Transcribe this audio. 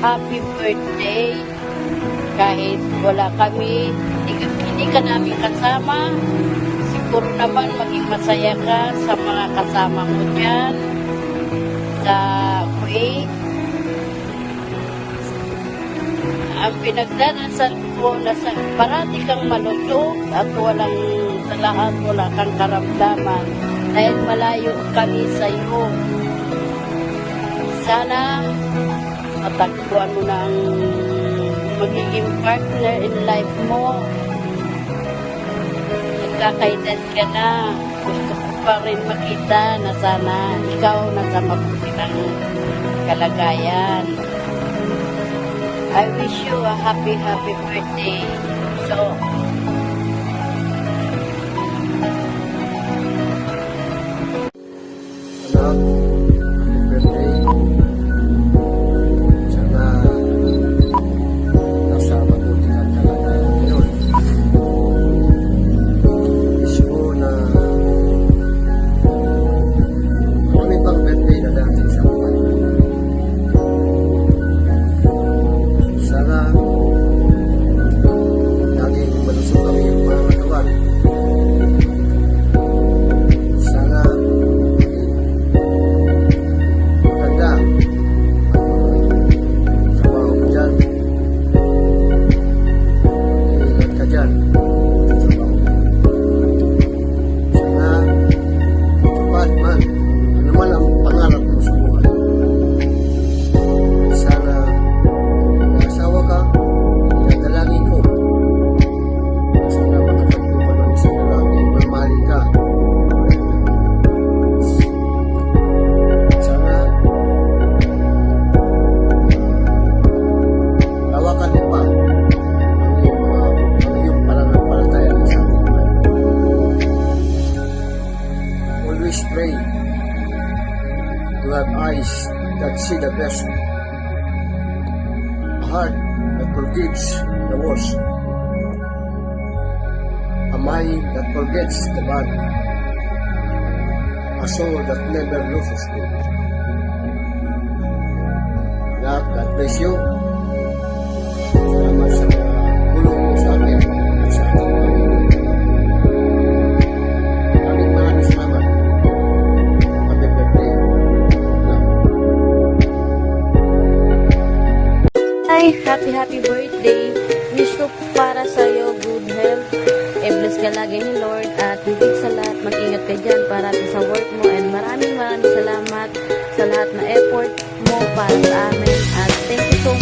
happy birthday. Kahit wala kami, hindi ka namin kasama, siguro naman maging masaya ka sa mga kasama mo dyan sa Kuwait. Ang pinagdarasal ko na parati kang malutog at sa lahat wala kang karamdaman dahil malayo kami sa iyo. Sana matagpuan mo na ang magiging partner in life mo. Nagkakaedad ka na. Gusto ko pa rin makita na sana ikaw nasa mabuti ng kalagayan. I wish you a happy birthday. So, pray to have eyes that see the best, a heart that forgives the worst, a mind that forgets the bad, a soul that never loses faith. God bless you. Salamat sa tulong mo sa akin at sa ating pamilya. Maraming salamat. Happy birthday. Hi, happy birthday. Wish ko para sa'yo good health. I-bless ka lagi ni Lord at higit sa lahat mag-ingat ka dyan para sa work mo and maraming salamat sa lahat na effort mo para sa amin at thank you so